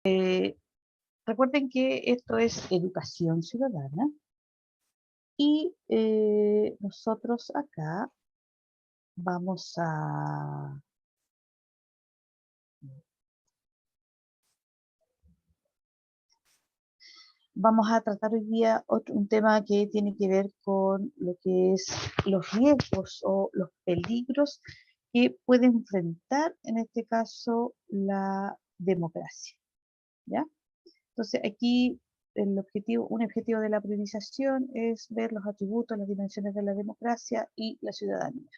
Recuerden que esto es educación ciudadana y nosotros acá vamos a tratar hoy día un tema que tiene que ver con lo que es los riesgos o los peligros que puede enfrentar en este caso la democracia, ¿ya? Entonces aquí un objetivo de la priorización es ver los atributos, las dimensiones de la democracia y la ciudadanía,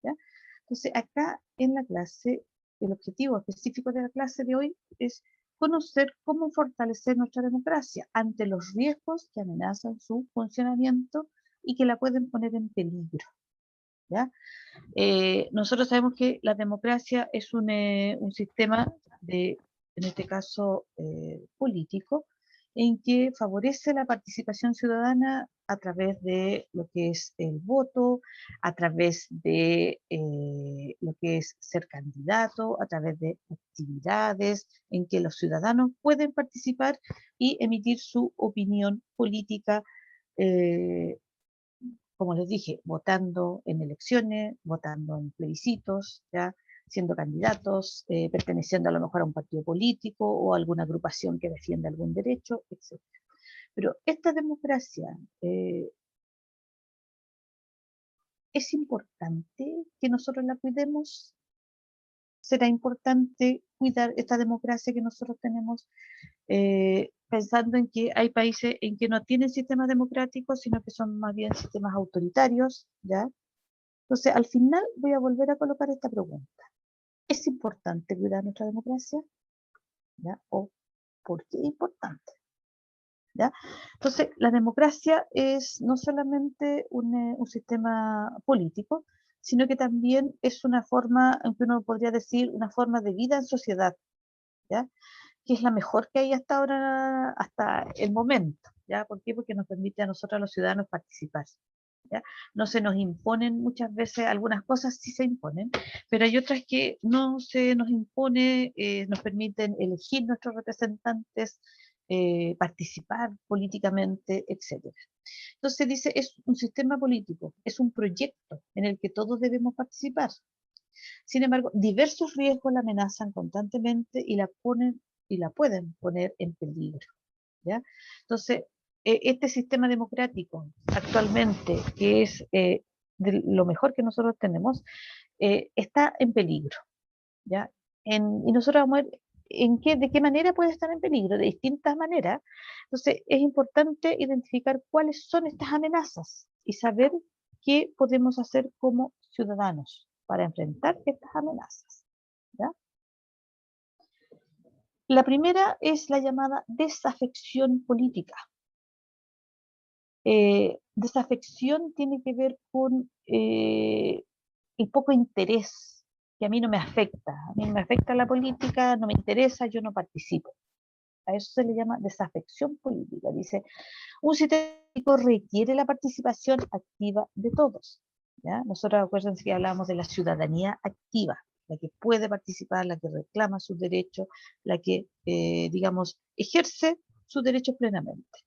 ¿ya? Entonces acá en la clase, el objetivo específico de la clase de hoy es conocer cómo fortalecer nuestra democracia ante los riesgos que amenazan su funcionamiento y que la pueden poner en peligro, ¿ya? Nosotros sabemos que la democracia es un sistema en este caso, político, en que favorece la participación ciudadana a través de lo que es el voto, a través de lo que es ser candidato, a través de actividades en que los ciudadanos pueden participar y emitir su opinión política, eh, como les dije, votando en elecciones, votando en plebiscitos, ¿ya? Siendo candidatos, perteneciendo a lo mejor a un partido político o a alguna agrupación que defiende algún derecho, etc. Pero esta democracia, es importante que nosotros la cuidemos. Será importante cuidar esta democracia que nosotros tenemos, pensando en que hay países en que no tienen sistemas democráticos, sino que son más bien sistemas autoritarios, ¿ya? Entonces, al final voy a volver a colocar esta pregunta. ¿Es importante cuidar nuestra democracia? ¿Ya? ¿O por qué es importante? ¿Ya? Entonces, la democracia es no solamente un sistema político, sino que también es una forma, aunque uno podría decir, una forma de vida en sociedad, ¿ya? Que es la mejor que hay hasta ahora, hasta el momento, ¿ya? ¿Por qué? Porque nos permite a nosotros, a los ciudadanos, participar, ¿ya? No se nos imponen muchas veces, algunas cosas sí se imponen, pero hay otras que no se nos impone, nos permiten elegir nuestros representantes, participar políticamente, etcétera. Entonces dice, es un sistema político, es un proyecto en el que todos debemos participar. Sin embargo, diversos riesgos la amenazan constantemente y la pueden poner en peligro, ¿ya? Entonces, este sistema democrático actualmente, que es de lo mejor que nosotros tenemos, está en peligro, ¿ya? Y nosotros vamos a ver de qué manera puede estar en peligro, de distintas maneras. Entonces, es importante identificar cuáles son estas amenazas y saber qué podemos hacer como ciudadanos para enfrentar estas amenazas, ¿ya? La primera es la llamada desafección política. Desafección tiene que ver con el poco interés, que a mí no me afecta. A mí no me afecta la política, no me interesa, yo no participo. A eso se le llama desafección política. Dice, un sistema político requiere la participación activa de todos, ¿ya? Nosotros acuérdense que hablamos de la ciudadanía activa, la que puede participar, la que reclama sus derechos, la que, digamos, ejerce sus derechos plenamente.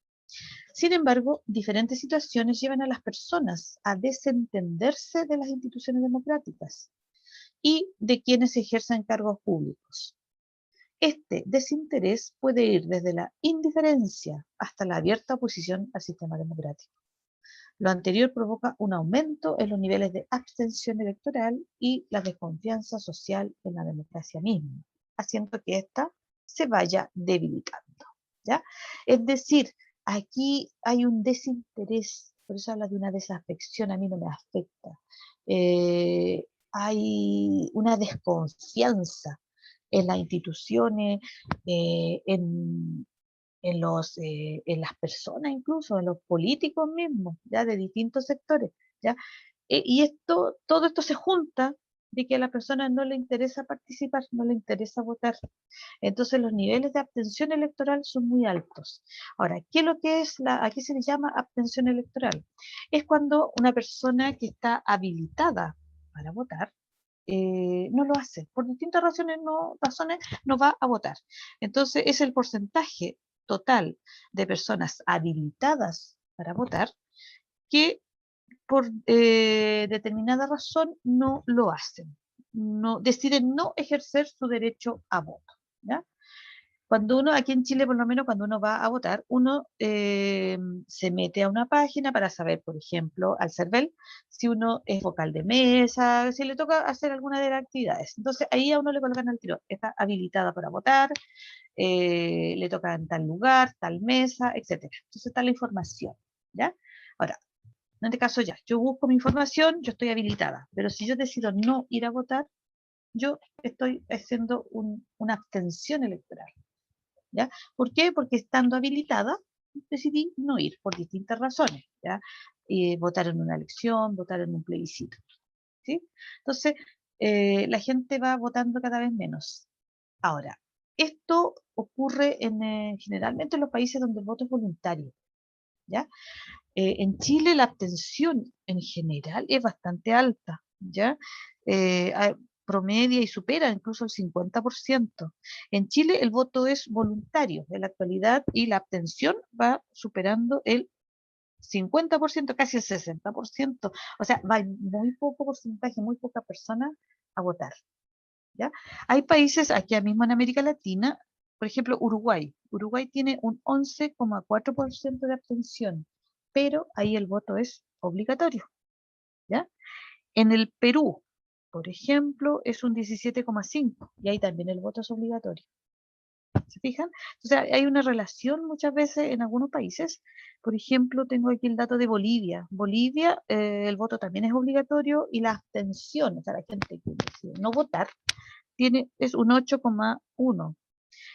Sin embargo, diferentes situaciones llevan a las personas a desentenderse de las instituciones democráticas y de quienes ejercen cargos públicos. Este desinterés puede ir desde la indiferencia hasta la abierta oposición al sistema democrático. Lo anterior provoca un aumento en los niveles de abstención electoral y la desconfianza social en la democracia misma, haciendo que ésta se vaya debilitando, ¿ya? Es decir, aquí hay un desinterés, por eso habla de una desafección, a mí no me afecta. Hay una desconfianza en las instituciones, en las personas incluso, en los políticos mismos, ya de distintos sectores, ya. Y todo esto se junta de que a la persona no le interesa participar, no le interesa votar. Entonces los niveles de abstención electoral son muy altos. Ahora, ¿qué es lo que es a qué se le llama abstención electoral? Es cuando una persona que está habilitada para votar, no lo hace. Por distintas razones no va a votar. Entonces es el porcentaje total de personas habilitadas para votar que por determinada razón no lo hacen. No, deciden no ejercer su derecho a voto. ¿Ya? Cuando uno, aquí en Chile por lo menos, cuando uno va a votar, uno se mete a una página para saber, por ejemplo, al CERVEL, si uno es vocal de mesa, si le toca hacer alguna de las actividades. Entonces ahí a uno le colocan al tiro, está habilitada para votar, le toca en tal lugar, tal mesa, etcétera. Entonces está la información, ¿ya? Ahora, en este caso ya, yo busco mi información, yo estoy habilitada, pero si yo decido no ir a votar, yo estoy haciendo una abstención electoral. ¿Ya? ¿Por qué? Porque estando habilitada, decidí no ir por distintas razones, ¿ya? Votar en una elección, votar en un plebiscito, ¿sí? Entonces, la gente va votando cada vez menos. Ahora, esto ocurre generalmente en los países donde el voto es voluntario, ¿ya? En Chile la abstención en general es bastante alta, ¿ya? Promedia y supera incluso el 50%. En Chile el voto es voluntario en la actualidad y la abstención va superando el 50%, casi el 60%. O sea, va muy poco porcentaje, muy pocas personas a votar, ¿ya? Hay países aquí mismo en América Latina, por ejemplo, Uruguay. Uruguay tiene un 11,4% de abstención, pero ahí el voto es obligatorio, ¿ya? En el Perú, por ejemplo, es un 17,5% y ahí también el voto es obligatorio. ¿Se fijan? O sea, hay una relación muchas veces en algunos países. Por ejemplo, tengo aquí el dato de Bolivia. Bolivia, el voto también es obligatorio y la abstención, o sea, la gente que decide no votar, es un 8,1%.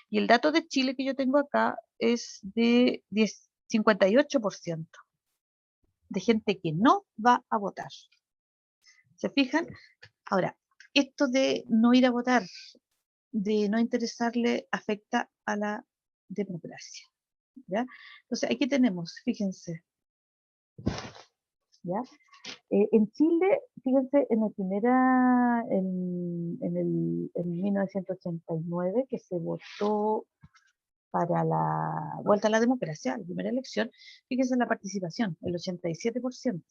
Y el dato de Chile que yo tengo acá es de 58% de gente que no va a votar. ¿Se fijan? Ahora, esto de no ir a votar, de no interesarle, afecta a la democracia. ¿Ya? Entonces, aquí tenemos, fíjense, ¿ya? En Chile, fíjense, en 1989, que se votó para la vuelta a la democracia, la primera elección, fíjense en la participación, el 87%,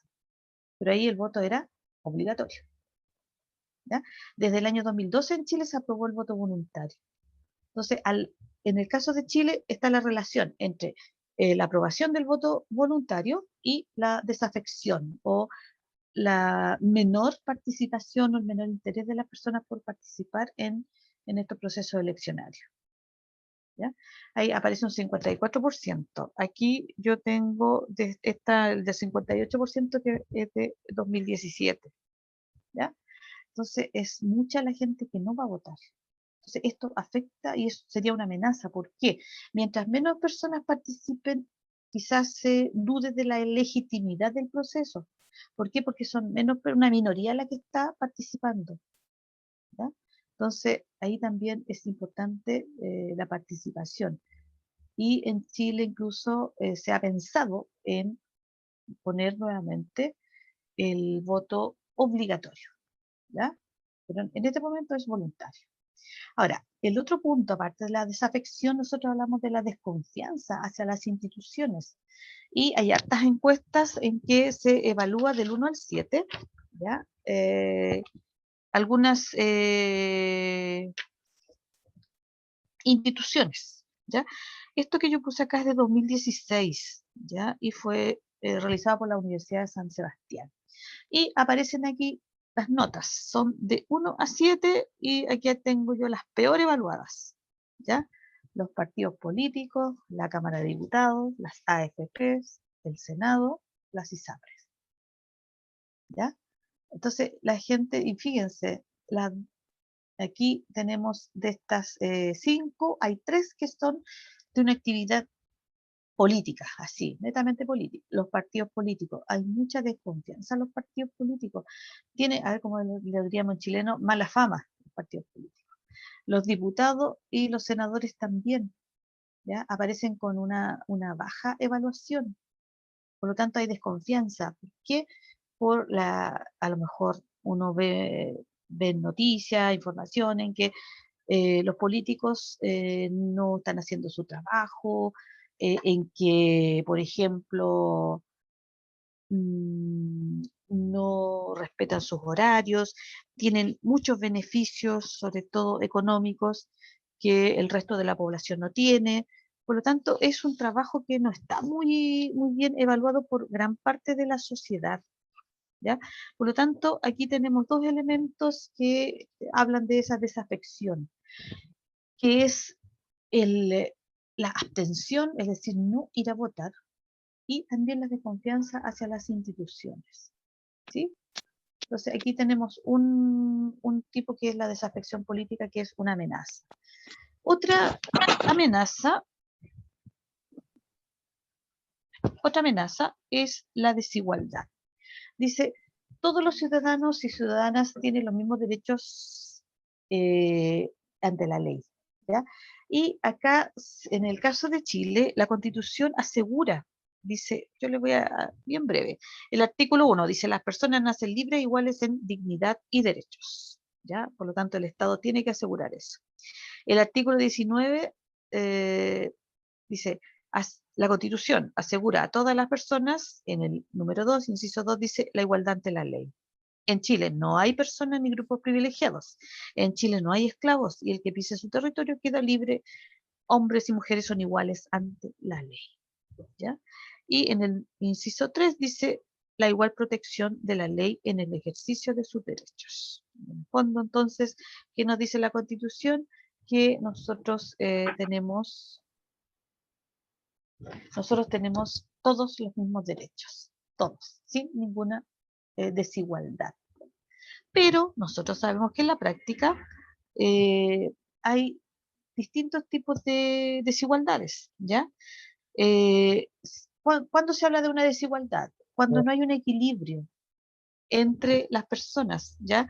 pero ahí el voto era obligatorio. ¿Ya? Desde el año 2012 en Chile se aprobó el voto voluntario. Entonces, en el caso de Chile está la relación entre la aprobación del voto voluntario y la desafección o la menor participación o el menor interés de las personas por participar en estos procesos eleccionarios. ¿Ya? Ahí aparece un 54%. Aquí yo tengo el de 58% que es de 2017. ¿Ya? Entonces es mucha la gente que no va a votar. Entonces esto afecta y eso sería una amenaza. ¿Por qué? Mientras menos personas participen, quizás se dude de la legitimidad del proceso. ¿Por qué? Porque son menos, una minoría la que está participando. ¿Ya? Entonces ahí también es importante la participación. Y en Chile incluso se ha pensado en poner nuevamente el voto obligatorio, ¿ya? Pero en este momento es voluntario. Ahora, el otro punto, aparte de la desafección, nosotros hablamos de la desconfianza hacia las instituciones. Y hay hartas encuestas en que se evalúa del 1 al 7, ¿ya? Algunas instituciones, ¿ya? Esto que yo puse acá es de 2016, ¿ya? Y fue realizado por la Universidad de San Sebastián. Y aparecen aquí las notas, son de 1 a 7 y aquí tengo yo las peor evaluadas, ¿ya? Los partidos políticos, la Cámara de Diputados, las AFPs, el Senado, las ISAPRES, ¿ya? Entonces, la gente, y fíjense, aquí tenemos de estas 5, hay 3 que son de una actividad política, así, netamente política. Los partidos políticos, hay mucha desconfianza en los partidos políticos. Tiene, a ver cómo le diríamos en chileno, mala fama los partidos políticos. Los diputados y los senadores también, ¿ya? Aparecen con una baja evaluación. Por lo tanto, hay desconfianza. ¿Por qué? A lo mejor uno ve ven noticias, información en que los políticos no están haciendo su trabajo, en que, por ejemplo, no respetan sus horarios, tienen muchos beneficios, sobre todo económicos, que el resto de la población no tiene. Por lo tanto, es un trabajo que no está muy bien evaluado por gran parte de la sociedad, ¿ya? Por lo tanto, aquí tenemos dos elementos que hablan de esa desafección, que es la abstención, es decir, no ir a votar, y también la desconfianza hacia las instituciones, ¿sí? Entonces aquí tenemos un tipo que es la desafección política, que es una amenaza. Amenaza, otra amenaza es la desigualdad. Dice, todos los ciudadanos y ciudadanas tienen los mismos derechos ante la ley, ¿ya? Y acá, en el caso de Chile, la Constitución asegura, dice, yo le voy bien breve, el artículo 1 dice, las personas nacen libres e iguales en dignidad y derechos, ¿ya? Por lo tanto, el Estado tiene que asegurar eso. El artículo 19 dice, la Constitución asegura a todas las personas, en el número 2, inciso 2, dice la igualdad ante la ley. En Chile no hay personas ni grupos privilegiados. En Chile no hay esclavos y el que pise su territorio queda libre. Hombres y mujeres son iguales ante la ley, ¿ya? Y en el inciso 3 dice la igual protección de la ley en el ejercicio de sus derechos. En el fondo, entonces, ¿qué nos dice la Constitución? Que nosotros tenemos todos los mismos derechos, todos, sin ninguna desigualdad. Pero nosotros sabemos que en la práctica hay distintos tipos de desigualdades, ¿ya? Eh, ¿Cuándo se habla de una desigualdad? Cuando no hay un equilibrio entre las personas, ¿ya?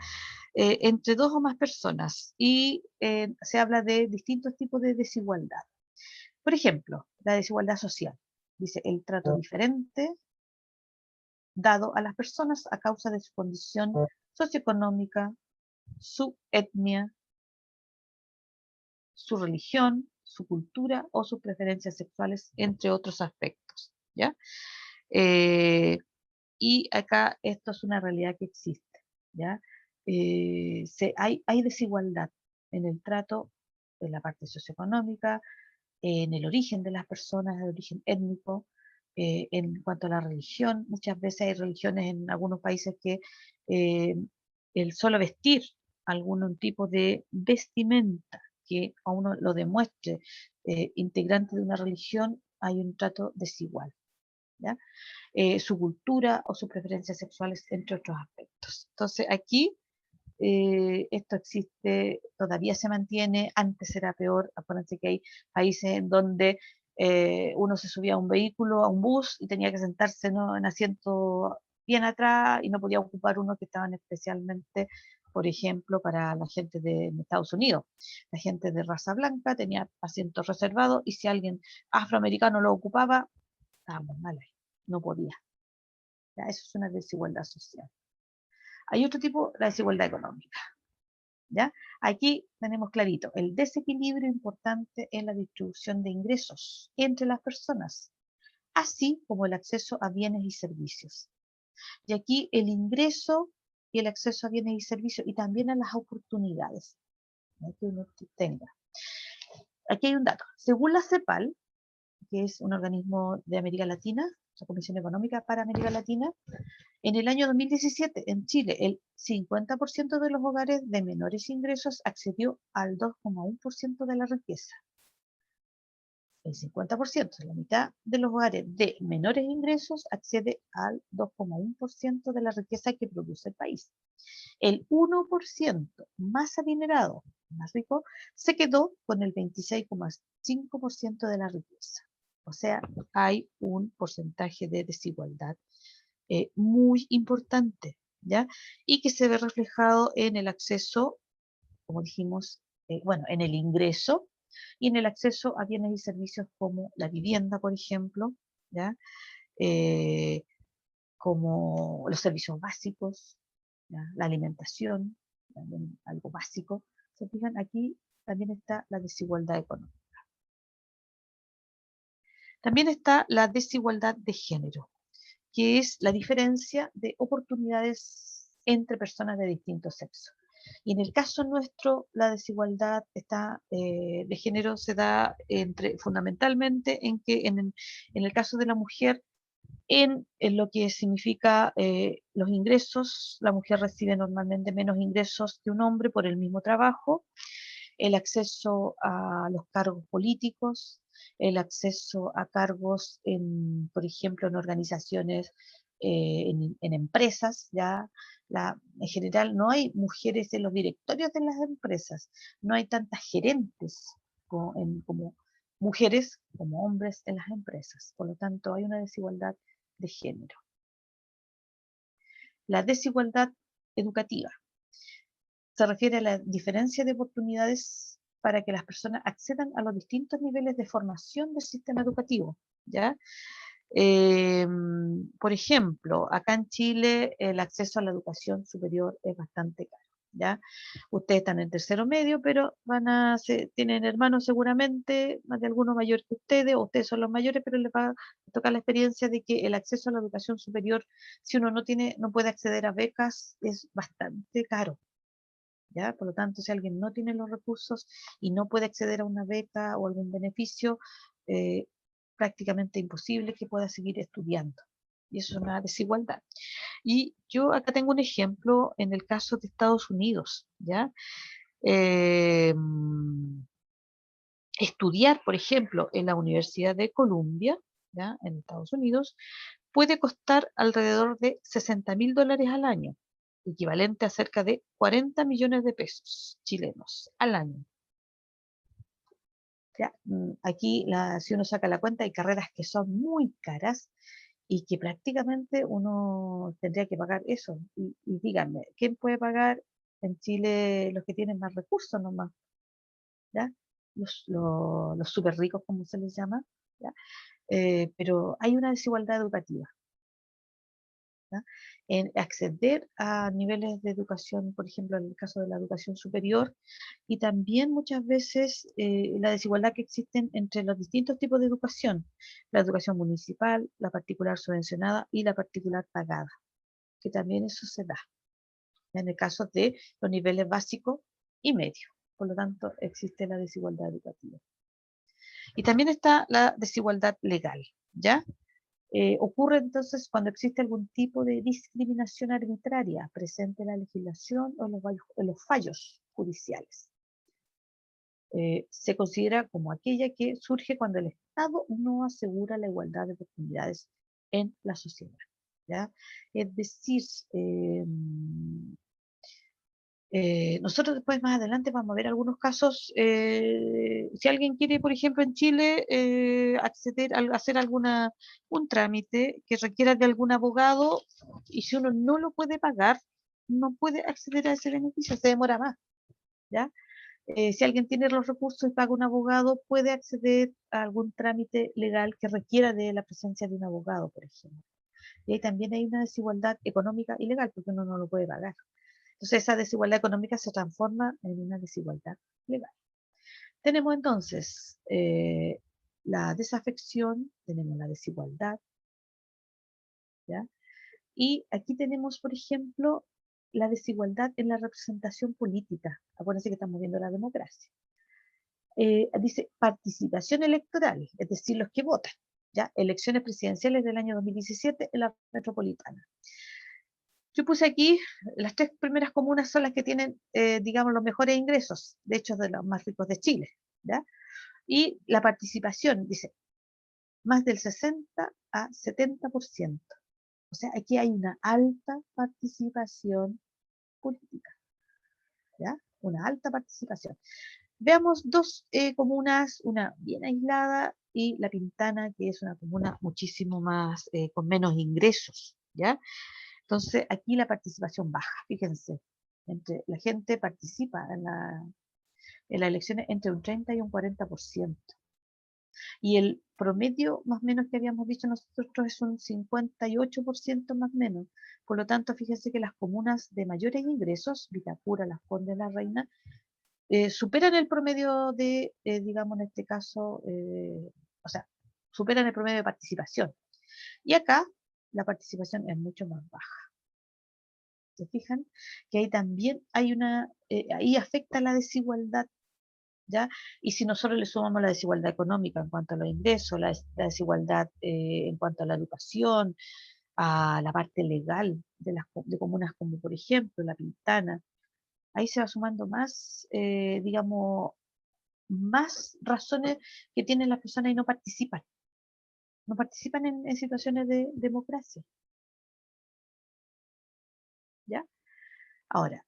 Entre dos o más personas, y se habla de distintos tipos de desigualdad. Por ejemplo, la desigualdad social. Dice, el trato diferente dado a las personas a causa de su condición socioeconómica, su etnia, su religión, su cultura o sus preferencias sexuales, entre otros aspectos, ¿ya? Eh, y acá esto es una realidad que existe, ¿ya? Hay desigualdad en el trato, en la parte socioeconómica, en el origen de las personas, el origen étnico, en cuanto a la religión. Muchas veces hay religiones en algunos países que eh, el solo vestir algún tipo de vestimenta que a uno lo demuestre integrante de una religión, hay un trato desigual, ¿ya? Su cultura o sus preferencias sexuales, entre otros aspectos. Entonces aquí esto existe, todavía se mantiene, antes era peor. Acuérdense que hay países en donde uno se subía a un vehículo, a un bus, y tenía que sentarse, ¿no?, en asiento bien atrás, y no podía ocupar uno que estaban especialmente, por ejemplo, para la gente de Estados Unidos. La gente de raza blanca tenía asientos reservados, y si alguien afroamericano lo ocupaba, estábamos mal ahí, no podía. ¿Ya? Eso es una desigualdad social. Hay otro tipo, la desigualdad económica, ¿ya? Aquí tenemos clarito el desequilibrio importante en la distribución de ingresos entre las personas, así como el acceso a bienes y servicios. Y aquí el ingreso y el acceso a bienes y servicios, y también a las oportunidades, ¿no?, que uno tenga. Aquí hay un dato. Según la CEPAL, que es un organismo de América Latina, la Comisión Económica para América Latina, en el año 2017, en Chile, el 50% de los hogares de menores ingresos accedió al 2,1% de la riqueza. El 50%, la mitad de los hogares de menores ingresos, accede al 2,1% de la riqueza que produce el país. El 1% más adinerado, más rico, se quedó con el 26,5% de la riqueza. O sea, hay un porcentaje de desigualdad muy importante, ¿ya? Y que se ve reflejado en el acceso, como dijimos, bueno, en el ingreso y en el acceso a bienes y servicios como la vivienda, por ejemplo, ¿ya? Eh, como los servicios básicos, ¿ya?, la alimentación, también algo básico. Se fijan, aquí también está la desigualdad económica. También está la desigualdad de género, que es la diferencia de oportunidades entre personas de distintos sexos. Y en el caso nuestro, la desigualdad de género se da fundamentalmente en que en el caso de la mujer, en lo que significa los ingresos, la mujer recibe normalmente menos ingresos que un hombre por el mismo trabajo, el acceso a los cargos políticos, el acceso a cargos, por ejemplo, en organizaciones, en empresas, en general no hay mujeres en los directorios de las empresas, no hay tantas gerentes como mujeres como hombres en las empresas, por lo tanto hay una desigualdad de género. La desigualdad educativa se refiere a la diferencia de oportunidades para que las personas accedan a los distintos niveles de formación del sistema educativo, ¿ya? Por ejemplo, acá en Chile el acceso a la educación superior es bastante caro, ¿ya? Ustedes están en tercero medio, pero tienen hermanos seguramente, más de alguno mayor que ustedes, o ustedes son los mayores, pero les va a tocar la experiencia de que el acceso a la educación superior, si uno no puede acceder a becas, es bastante caro. ¿Ya? Por lo tanto, si alguien no tiene los recursos y no puede acceder a una beca o algún beneficio, eh, prácticamente imposible que pueda seguir estudiando. Y eso es una desigualdad. Y yo acá tengo un ejemplo en el caso de Estados Unidos, ¿ya? Eh, Estudiar, por ejemplo, en la Universidad de Columbia, ¿ya? En Estados Unidos, puede costar alrededor de $60.000 al año, equivalente a cerca de 40 millones de pesos chilenos al año. ¿Ya? Aquí, si uno saca la cuenta, hay carreras que son muy caras y que prácticamente uno tendría que pagar eso. Y díganme, ¿quién puede pagar en Chile los que tienen más recursos nomás? ¿Ya? Los súper ricos, como se les llama, ¿ya? Pero hay una desigualdad educativa, ¿ya? En acceder a niveles de educación, por ejemplo, en el caso de la educación superior, y también muchas veces la desigualdad que existen entre los distintos tipos de educación, la educación municipal, la particular subvencionada y la particular pagada, que también eso se da en el caso de los niveles básico y medio. Por lo tanto, existe la desigualdad educativa. Y también está la desigualdad legal, ¿ya? Ocurre entonces cuando existe algún tipo de discriminación arbitraria presente en la legislación o en los fallos judiciales. Se considera como aquella que surge cuando el Estado no asegura la igualdad de oportunidades en la sociedad, ¿ya? Es decir, nosotros después más adelante vamos a ver algunos casos, si alguien quiere, por ejemplo, en Chile, hacer un trámite que requiera de algún abogado, y si uno no lo puede pagar, no puede acceder a ese beneficio, se demora más, ¿ya? Si alguien tiene los recursos y paga un abogado, puede acceder a algún trámite legal que requiera de la presencia de un abogado, por ejemplo. Y ahí también hay una desigualdad económica y legal, porque uno no lo puede pagar. Entonces esa desigualdad económica se transforma en una desigualdad legal. Tenemos entonces la desafección, tenemos la desigualdad, ¿ya? Y aquí tenemos, por ejemplo, la desigualdad en la representación política. Acuérdense que estamos viendo la democracia. Dice participación electoral, es decir, los que votan, ¿ya? Elecciones presidenciales del año 2017 en la metropolitana. Yo puse aquí, las 3 primeras comunas son las que tienen, digamos, los mejores ingresos, de hecho, de los más ricos de Chile, ¿ya? Y la participación, dice, más del 60 a 70%. O sea, aquí hay una alta participación política, ¿ya? Una alta participación. Veamos 2 comunas, una bien aislada y La Pintana, que es una comuna muchísimo más, con menos ingresos, ¿ya? Entonces, aquí la participación baja, fíjense, la gente participa en las elecciones entre un 30 y un 40%. Y el promedio más o menos que habíamos dicho nosotros es un 58% más o menos. Por lo tanto, fíjense que las comunas de mayores ingresos, Vitacura, Las Condes, La Reina, superan el promedio de, digamos en este caso, o sea, superan el promedio de participación. Y acá la participación es mucho más baja. ¿Se fijan? Que ahí también hay ahí afecta la desigualdad, ¿ya? Y si nosotros le sumamos la desigualdad económica en cuanto a los ingresos, la desigualdad en cuanto a la educación, a la parte legal de comunas como por ejemplo La Pintana, ahí se va sumando más, digamos, más razones que tienen las personas y no participan en situaciones de democracia, ¿ya? Ahora,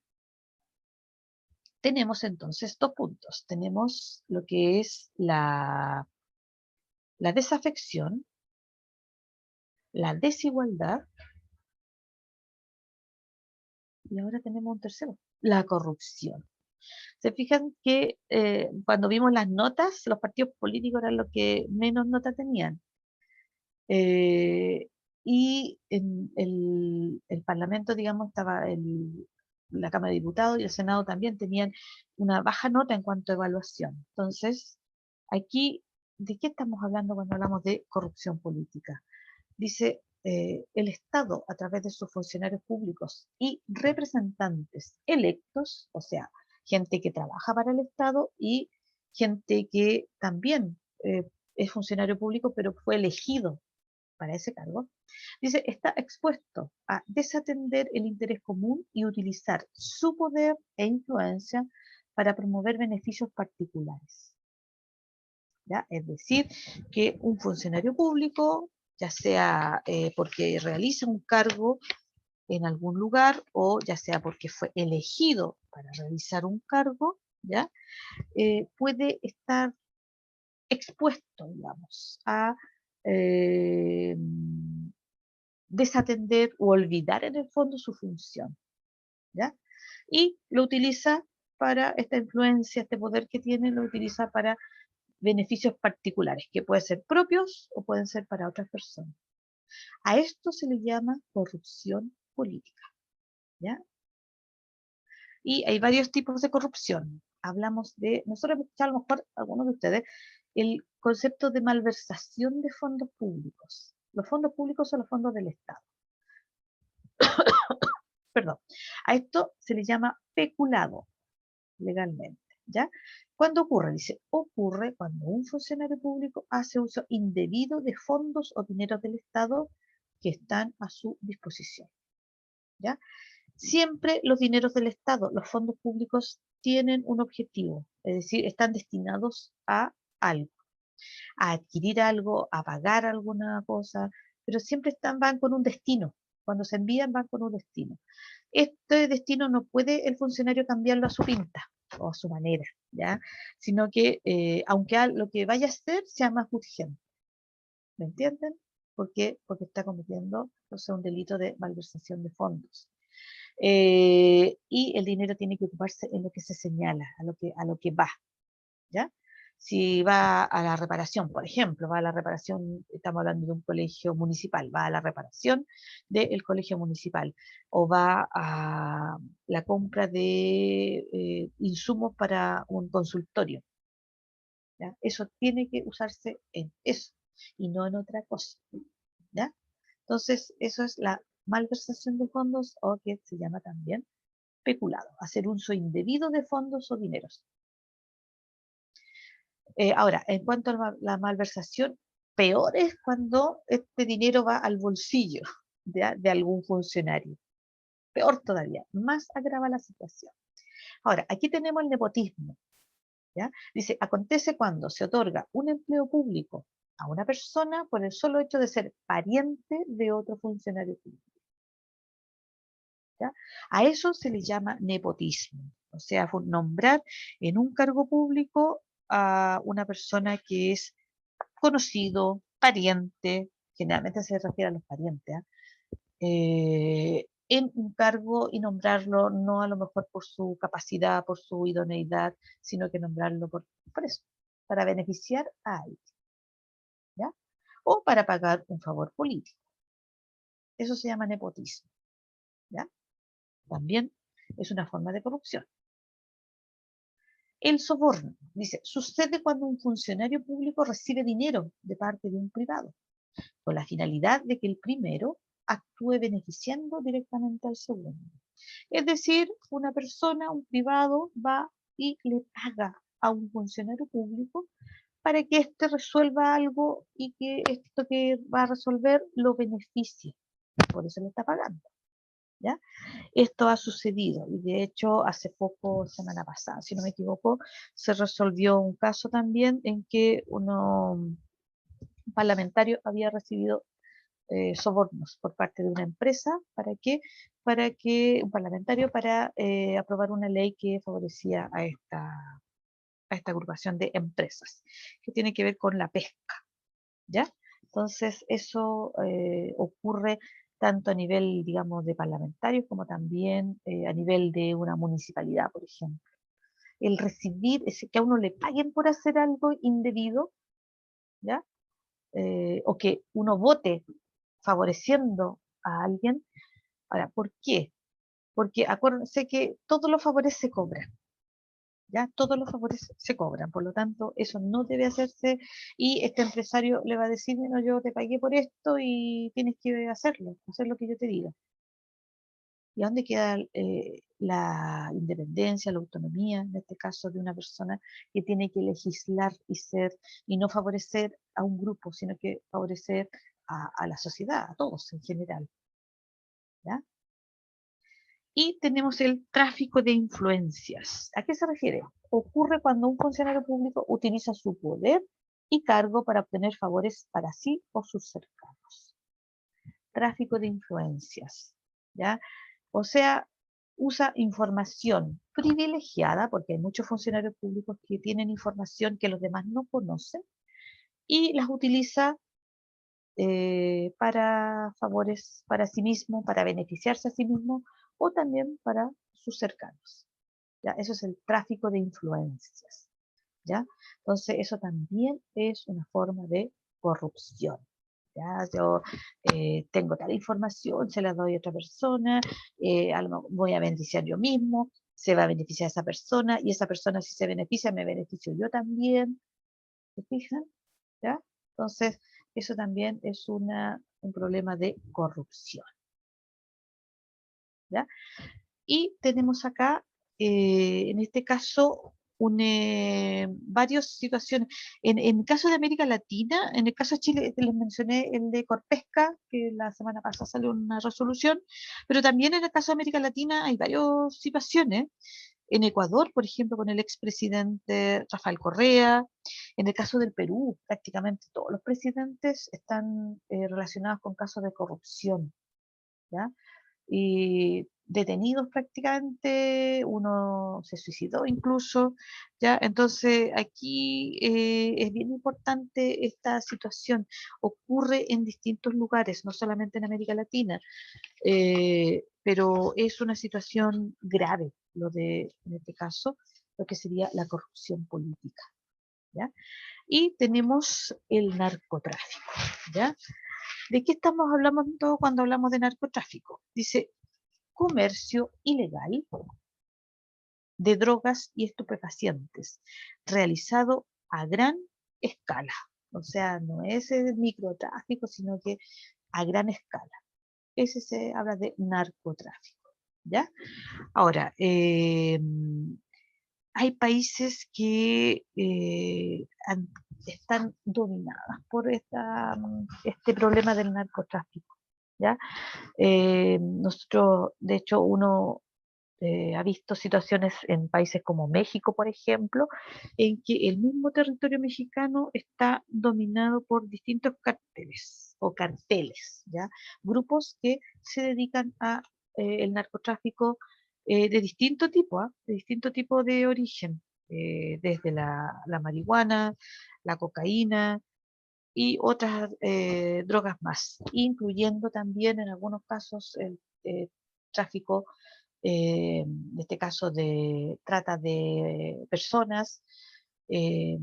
tenemos entonces dos puntos. Tenemos lo que es la desafección, la desigualdad, y ahora tenemos un tercero, la corrupción. Se fijan que cuando vimos las notas, los partidos políticos eran los que menos nota tenían. Eh, y en el Parlamento, digamos, estaba la Cámara de Diputados y el Senado también tenían una baja nota en cuanto a evaluación. Entonces, aquí, ¿de qué estamos hablando cuando hablamos de corrupción política? Dice, el Estado, a través de sus funcionarios públicos y representantes electos, o sea, gente que trabaja para el Estado y gente que también es funcionario público, pero fue elegido para ese cargo, dice, está expuesto a desatender el interés común y utilizar su poder e influencia para promover beneficios particulares. ¿Ya? Es decir, que un funcionario público, ya sea porque realice un cargo en algún lugar o ya sea porque fue elegido para realizar un cargo, ¿ya? Puede estar expuesto, digamos, a eh, desatender o olvidar en el fondo su función, ¿ya? Y lo utiliza para esta influencia, este poder que tiene, lo utiliza para beneficios particulares, que pueden ser propios o pueden ser para otras personas. A esto se le llama corrupción política, ¿ya? Y hay varios tipos de corrupción. Hablamos de, nosotros hemos escuchado a lo mejor algunos de ustedes, el concepto de malversación de fondos públicos. Los fondos públicos son los fondos del Estado. Perdón. A esto se le llama peculado legalmente, ¿ya? ¿Cuándo ocurre? Dice, ocurre cuando un funcionario público hace uso indebido de fondos o dineros del Estado que están a su disposición, ¿ya? Siempre los dineros del Estado, los fondos públicos tienen un objetivo, es decir, están destinados a algo, a adquirir algo, a pagar alguna cosa, pero siempre van con un destino. Cuando se envían van con un destino. Este destino no puede el funcionario cambiarlo a su pinta o a su manera, ¿ya? Sino que aunque lo que vaya a hacer sea más urgente. ¿Me entienden? ¿Por qué? Porque está cometiendo, o sea, un delito de malversación de fondos. Y el dinero tiene que ocuparse en lo que se señala, a lo que va, ¿ya? Si va a la reparación, por ejemplo, va a la reparación, estamos hablando de un colegio municipal, va a la reparación del colegio municipal o va a la compra de insumos para un consultorio, ¿ya? Eso tiene que usarse en eso y no en otra cosa, ¿ya? Entonces, eso es la malversación de fondos o que se llama también peculado, hacer uso indebido de fondos o dineros. Ahora, en cuanto a la malversación, peor es cuando este dinero va al bolsillo de algún funcionario. Peor todavía, más agrava la situación. Ahora, aquí tenemos el nepotismo, ¿ya? Dice, acontece cuando se otorga un empleo público a una persona por el solo hecho de ser pariente de otro funcionario público, ¿ya? A eso se le llama nepotismo, o sea, nombrar en un cargo público a una persona que es conocido, pariente, generalmente se refiere a los parientes, ¿ah? En un cargo y nombrarlo no a lo mejor por su capacidad, por su idoneidad, sino que nombrarlo por eso, para beneficiar a alguien. o para pagar un favor político. Eso se llama nepotismo, ¿ya? También es una forma de corrupción. El soborno, dice, sucede cuando un funcionario público recibe dinero de parte de un privado, con la finalidad de que el primero actúe beneficiando directamente al segundo. Es decir, una persona, un privado, va y le paga a un funcionario público para que éste resuelva algo y que esto que va a resolver lo beneficie. Por eso le está pagando, ¿ya? Esto ha sucedido y de hecho hace poco, semana pasada, si no me equivoco, se resolvió un caso también en que un parlamentario había recibido sobornos por parte de una empresa. Para que un parlamentario para aprobar una ley que favorecía a esta agrupación de empresas que tiene que ver con la pesca, ¿ya? Entonces eso ocurre tanto a nivel, digamos, de parlamentarios como también a nivel de una municipalidad, por ejemplo. El recibir, es que a uno le paguen por hacer algo indebido, ¿ya? O que uno vote favoreciendo a alguien. Ahora, ¿por qué? Porque acuérdense que todos los favores se cobran, ¿ya? Todos los favores se cobran, por lo tanto, eso no debe hacerse y este empresario le va a decir, bueno, yo te pagué por esto y tienes que hacerlo, hacer lo que yo te diga. ¿Y a dónde queda la independencia, la autonomía, en este caso, de una persona que tiene que legislar y no favorecer a un grupo, sino que favorecer a la sociedad, a todos en general, ¿ya? Y tenemos el tráfico de influencias. ¿A qué se refiere? Ocurre cuando un funcionario público utiliza su poder y cargo para obtener favores para sí o sus cercanos. Tráfico de influencias, ¿ya? O sea, usa información privilegiada, porque hay muchos funcionarios públicos que tienen información que los demás no conocen, y las utiliza para favores para sí mismo, para beneficiarse a sí mismo o también para sus cercanos. ¿Ya? Eso es el tráfico de influencias. ¿Ya? Entonces, eso también es una forma de corrupción. ¿Ya? Yo tengo tal información, se la doy a otra persona, voy a beneficiar yo mismo, se va a beneficiar esa persona, y esa persona si se beneficia, me beneficio yo también. ¿Se fijan? ¿Ya? Entonces, eso también es un problema de corrupción. ¿Ya? Y tenemos acá, en este caso, varias situaciones. En el caso de América Latina, en el caso de Chile, les mencioné el de Corpesca, que la semana pasada salió una resolución, pero también en el caso de América Latina hay varias situaciones. En Ecuador, por ejemplo, con el expresidente Rafael Correa. En el caso del Perú, prácticamente todos los presidentes están relacionados con casos de corrupción, ¿ya? Y detenidos prácticamente, uno se suicidó incluso, ¿ya? Entonces aquí es bien importante esta situación. Ocurre en distintos lugares, no solamente en América Latina, pero es una situación grave en este caso, lo que sería la corrupción política, ¿ya? Y tenemos el narcotráfico, ¿ya? ¿De qué estamos hablando cuando hablamos de narcotráfico? Dice, comercio ilegal de drogas y estupefacientes, realizado a gran escala. O sea, no es el microtráfico, sino que a gran escala. Ese se habla de narcotráfico, ¿ya? Ahora, hay países que están dominadas por este problema del narcotráfico, ¿ya? Nosotros, de hecho, uno ha visto situaciones en países como México, por ejemplo, en que el mismo territorio mexicano está dominado por distintos carteles o carteles, ¿ya? Grupos que se dedican a el narcotráfico de distinto tipo, ¿ah? De distinto tipo de origen, desde la marihuana, la cocaína y otras drogas más, incluyendo también en algunos casos el tráfico, en este caso de trata de personas, eh,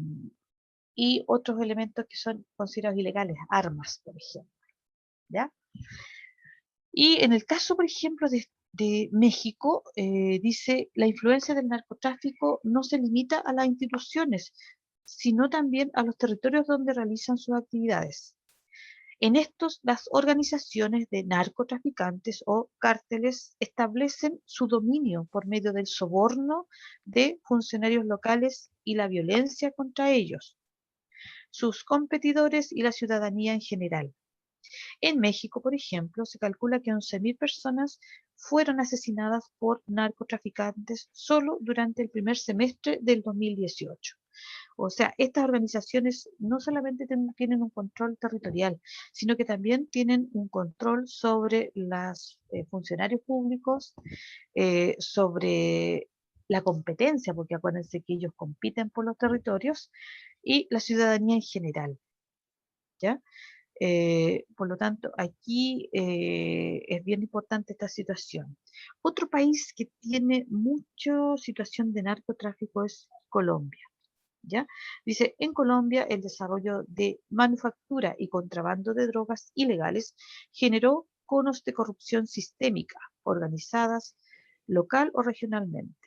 y otros elementos que son considerados ilegales, armas, por ejemplo, ¿ya? Y en el caso, por ejemplo, de México, dice, la influencia del narcotráfico no se limita a las instituciones, sino también a los territorios donde realizan sus actividades. En estos, las organizaciones de narcotraficantes o cárteles establecen su dominio por medio del soborno de funcionarios locales y la violencia contra ellos, sus competidores y la ciudadanía en general. En México, por ejemplo, se calcula que 11.000 personas fueron asesinadas por narcotraficantes solo durante el primer semestre del 2018. O sea, estas organizaciones no solamente tienen un control territorial, sino que también tienen un control sobre los funcionarios públicos, sobre la competencia, porque acuérdense que ellos compiten por los territorios, y la ciudadanía en general, ¿ya? Por lo tanto, aquí es bien importante esta situación. Otro país que tiene mucha situación de narcotráfico es Colombia. ¿Ya? Dice, en Colombia el desarrollo de manufactura y contrabando de drogas ilegales generó conos de corrupción sistémica, organizadas local o regionalmente.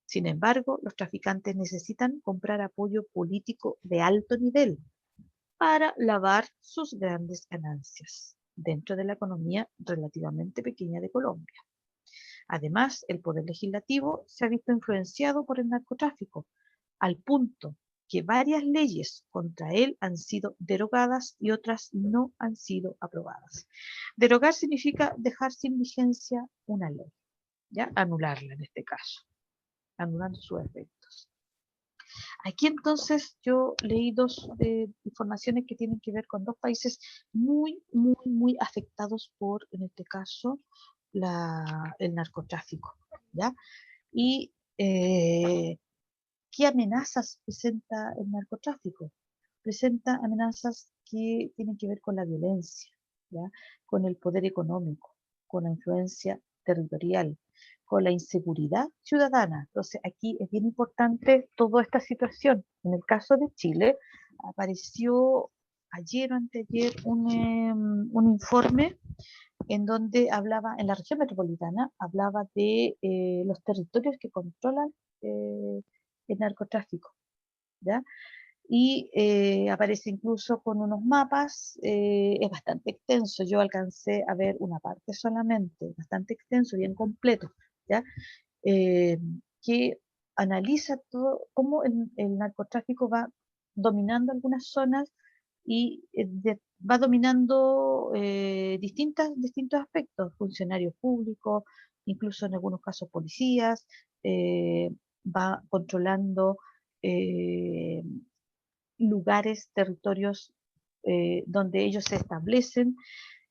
Sin embargo, los traficantes necesitan comprar apoyo político de alto nivel para lavar sus grandes ganancias dentro de la economía relativamente pequeña de Colombia. Además, el poder legislativo se ha visto influenciado por el narcotráfico, al punto que varias leyes contra él han sido derogadas y otras no han sido aprobadas. Derogar significa dejar sin vigencia una ley, ¿ya? Anularla en este caso, anulando sus efectos. Aquí entonces yo leí dos informaciones que tienen que ver con dos países muy afectados por, en este caso, el narcotráfico, ¿ya? Y ¿qué amenazas presenta el narcotráfico? Presenta amenazas que tienen que ver con la violencia, ¿ya? Con el poder económico, con la influencia territorial, con la inseguridad ciudadana. Entonces, aquí es bien importante toda esta situación. En el caso de Chile, apareció ayer o anteayer un informe en donde hablaba, en la región metropolitana, hablaba de los territorios que controlan eh, el narcotráfico, ¿ya? Y aparece incluso con unos mapas, es bastante extenso, yo alcancé a ver una parte solamente, bastante extenso, bien completo, ¿ya? Eh, que analiza todo, cómo el narcotráfico va dominando algunas zonas y va dominando distintos aspectos, funcionarios públicos, incluso en algunos casos policías, eh, va controlando eh, lugares, territorios donde ellos se establecen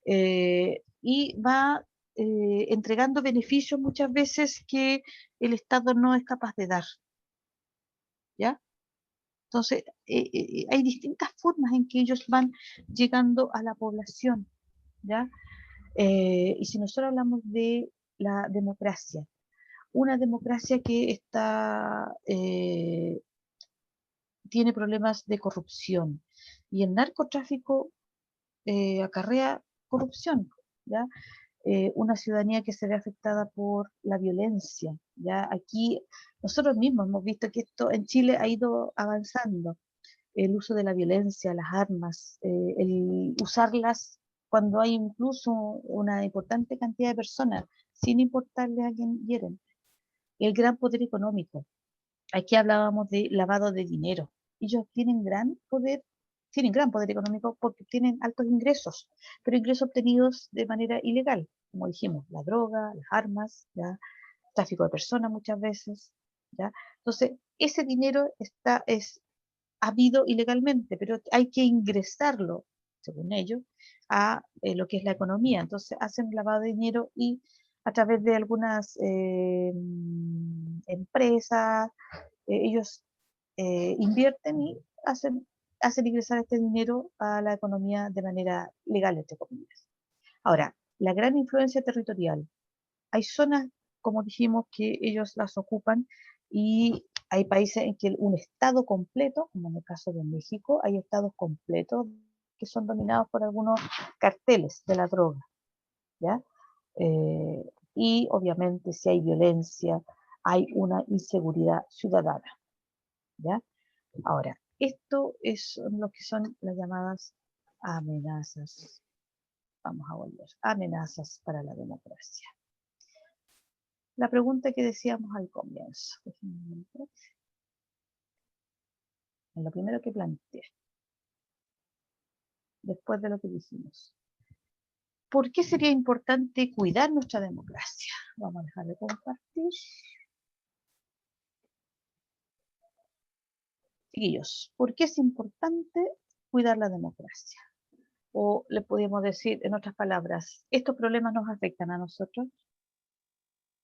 y va entregando beneficios muchas veces que el Estado no es capaz de dar, ¿ya? Entonces, hay distintas formas en que ellos van llegando a la población, ¿ya? Y si nosotros hablamos de la democracia, una democracia que tiene problemas de corrupción y el narcotráfico acarrea corrupción, ¿ya? Una ciudadanía que se ve afectada por la violencia, ¿ya? Aquí nosotros mismos hemos visto que esto en Chile ha ido avanzando, el uso de la violencia, las armas, el usarlas cuando hay incluso una importante cantidad de personas, sin importarle a quién hieren. El gran poder económico. Aquí hablábamos de lavado de dinero. Ellos tienen gran poder económico porque tienen altos ingresos, pero ingresos obtenidos de manera ilegal, como dijimos, la droga, las armas, ¿ya? Tráfico de personas muchas veces, ¿ya? Entonces, ese dinero ha habido ilegalmente, pero hay que ingresarlo, según ellos, a lo que es la economía. Entonces hacen lavado de dinero y a través de algunas empresas, ellos invierten y hacen ingresar este dinero a la economía de manera legal, entre comillas. Ahora, la gran influencia territorial. Hay zonas, como dijimos, que ellos las ocupan y hay países en que un estado completo, como en el caso de México, hay estados completos que son dominados por algunos carteles de la droga, ¿ya? Eh, y obviamente si hay violencia, hay una inseguridad ciudadana, ¿ya? Ahora, esto es lo que son las llamadas amenazas. Vamos a volver. Amenazas para la democracia. La pregunta que decíamos al comienzo. En lo primero que planteé, después de lo que dijimos. ¿Por qué sería importante cuidar nuestra democracia? Vamos a dejar de compartir. Chiquillos, ¿por qué es importante cuidar la democracia? O le podemos decir, en otras palabras, ¿estos problemas nos afectan a nosotros?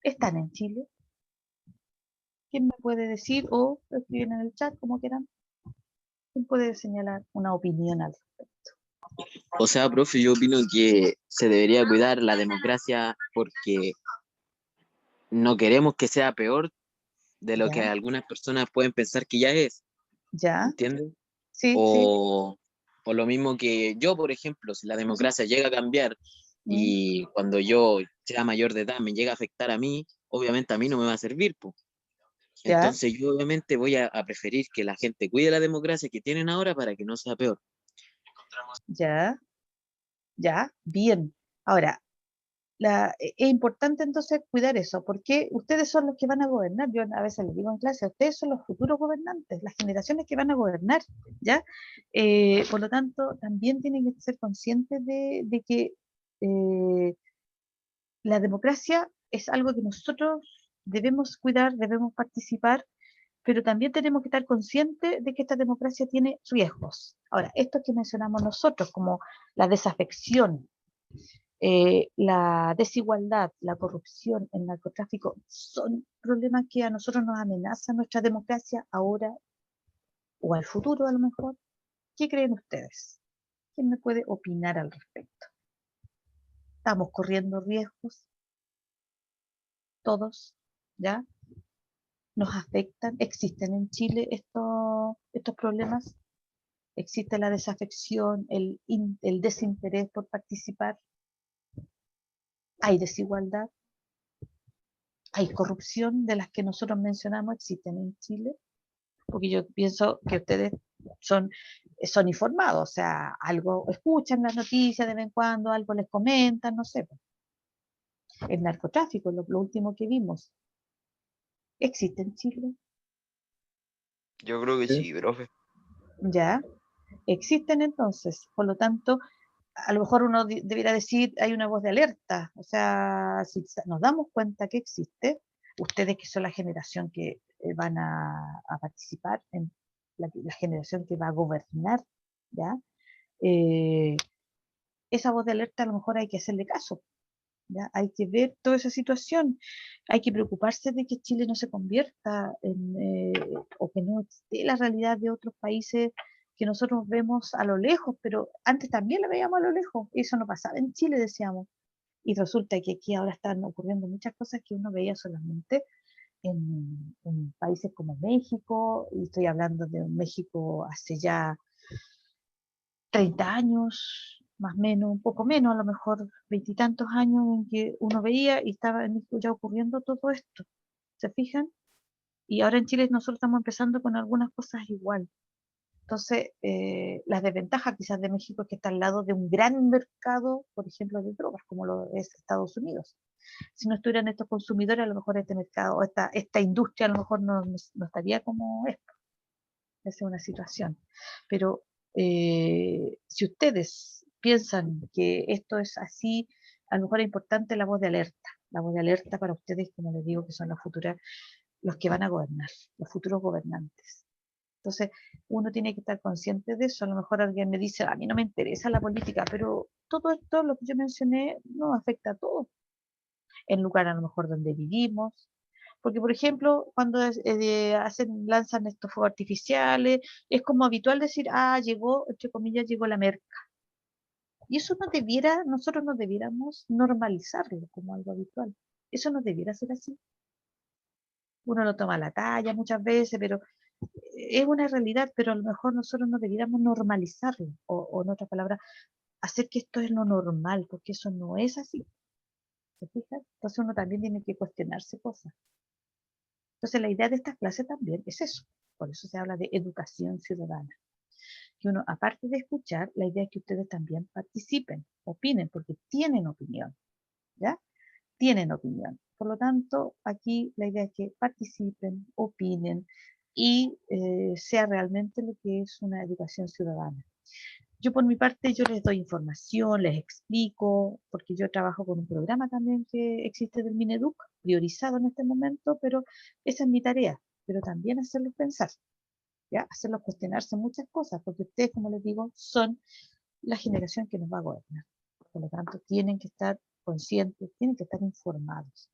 ¿Están en Chile? ¿Quién me puede decir? O escriben en el chat, como quieran. ¿Quién puede señalar una opinión al respecto? O sea, profe, yo opino que se debería cuidar la democracia porque no queremos que sea peor de lo que ¿Ya? algunas personas pueden pensar que ya es, ¿Ya? ¿entiendes? Sí, sí. O, o lo mismo que yo, por ejemplo, si la democracia llega a cambiar Mm, y cuando yo sea mayor de edad me llega a afectar a mí, obviamente a mí no me va a servir, po. ¿Ya? Entonces yo obviamente voy a preferir que la gente cuide la democracia que tienen ahora para que no sea peor. ¿Ya? ¿Ya? Bien. Ahora, es importante entonces cuidar eso, porque ustedes son los que van a gobernar. Yo a veces les digo en clase, ustedes son los futuros gobernantes, las generaciones que van a gobernar, ¿ya? Por lo tanto, también tienen que ser conscientes de que eh, la democracia es algo que nosotros debemos cuidar, debemos participar, pero también tenemos que estar conscientes de que esta democracia tiene riesgos. Ahora, esto que mencionamos nosotros, como la desafección, la desigualdad, la corrupción, el narcotráfico, son problemas que a nosotros nos amenazan nuestra democracia ahora o al futuro a lo mejor. ¿Qué creen ustedes? ¿Quién me puede opinar al respecto? ¿Estamos corriendo riesgos todos? ¿Ya? ¿Nos afectan? ¿Existen en Chile estos problemas? ¿Existe la desafección, el desinterés por participar? ¿Hay desigualdad? ¿Hay corrupción de las que nosotros mencionamos? ¿Existen en Chile? Porque yo pienso que ustedes son, son informados, o sea, algo escuchan las noticias de vez en cuando, algo les comentan, no sé. El narcotráfico, lo último que vimos, ¿existe en Chile? Yo creo que sí, profe. Ya, existen entonces, por lo tanto, a lo mejor uno debiera decir, hay una voz de alerta, o sea, si nos damos cuenta que existe, ustedes que son la generación que van a participar, en la generación que va a gobernar, ¿ya? Eh, esa voz de alerta a lo mejor hay que hacerle caso, ¿ya? Hay que ver toda esa situación, hay que preocuparse de que Chile no se convierta o que no esté la realidad de otros países que nosotros vemos a lo lejos, pero antes también la veíamos a lo lejos, eso no pasaba en Chile, decíamos, y resulta que aquí ahora están ocurriendo muchas cosas que uno veía solamente en países como México, y estoy hablando de un México hace ya 30 años, más o menos, un poco menos, a lo mejor veintitantos años en que uno veía y estaba en México ya ocurriendo todo esto. ¿Se fijan? Y ahora en Chile nosotros estamos empezando con algunas cosas igual. Entonces, las desventajas quizás de México es que está al lado de un gran mercado, por ejemplo, de drogas, como lo es Estados Unidos. Si no estuvieran estos consumidores, a lo mejor este mercado, esta industria a lo mejor no estaría como esto. Esa es una situación. Pero si ustedes piensan que esto es así, a lo mejor es importante la voz de alerta para ustedes, como les digo, que son las futuras, los que van a gobernar, los futuros gobernantes. Entonces, uno tiene que estar consciente de eso. A lo mejor alguien me dice, a mí no me interesa la política, pero todo esto, lo que yo mencioné, nos afecta a todos. El lugar a lo mejor donde vivimos, porque, por ejemplo, cuando lanzan estos fuegos artificiales, es como habitual decir, ah, llegó, entre comillas, llegó la merca. Y eso nosotros no debiéramos normalizarlo como algo habitual. Eso no debiera ser así. uno lo toma a la talla muchas veces, pero es una realidad, pero a lo mejor nosotros no deberíamos normalizarlo, o en otras palabras, hacer que esto es lo normal, porque eso no es así. ¿Se fijan? Entonces uno también tiene que cuestionarse cosas. Entonces la idea de estas clases también es eso. Por eso se habla de educación ciudadana. Que uno, aparte de escuchar, la idea es que ustedes también participen, opinen, porque tienen opinión, ¿ya? Tienen opinión. Por lo tanto, aquí la idea es que participen, opinen y sea realmente lo que es una educación ciudadana. Yo por mi parte, yo les doy información, les explico, porque yo trabajo con un programa también que existe del Mineduc, priorizado en este momento, pero esa es mi tarea, pero también hacerlos pensar, ¿ya? Hacerlos cuestionarse muchas cosas, porque ustedes, como les digo, son la generación que nos va a gobernar. Por lo tanto, tienen que estar conscientes, tienen que estar informados,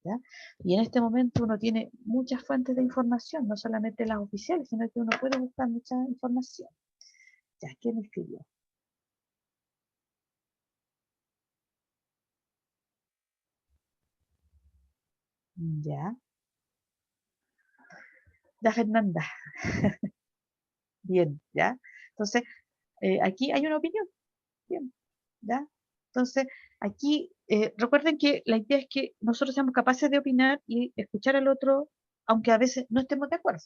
¿ya? Y en este momento uno tiene muchas fuentes de información, no solamente las oficiales, sino que uno puede buscar mucha información. ¿Ya? ¿Quién me escribió? Ya. Ya, Fernanda. Bien, ¿ya? Entonces, aquí hay una opinión. Bien, ¿ya? Entonces, aquí recuerden que la idea es que nosotros seamos capaces de opinar y escuchar al otro, aunque a veces no estemos de acuerdo,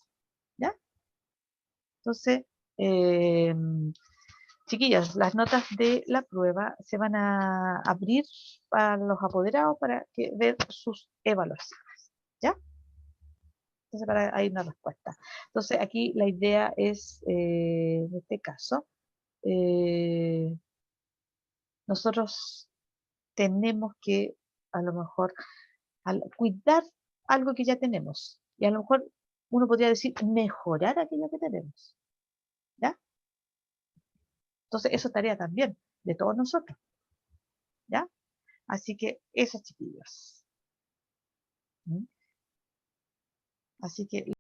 ¿ya? Entonces, eh, chiquillas, las notas de la prueba se van a abrir para los apoderados para que ver sus evaluaciones, ¿ya? Entonces, para hay una respuesta. Entonces, aquí la idea es, en este caso, eh, nosotros tenemos que, a lo mejor, cuidar algo que ya tenemos. Y a lo mejor uno podría decir mejorar aquello que tenemos, ¿ya? Entonces, eso es tarea también de todos nosotros, ¿ya? Así que, esos chiquillos. ¿Mm? Así que